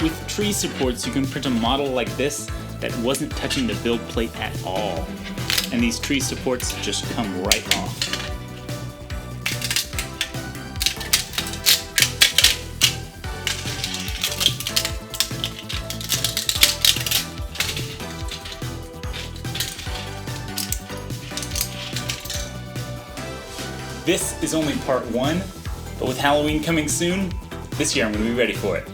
With tree supports, you can print a model like this that wasn't touching the build plate at all. And these tree supports just come right off. This is only part one, but with Halloween coming soon, this year I'm going to be ready for it.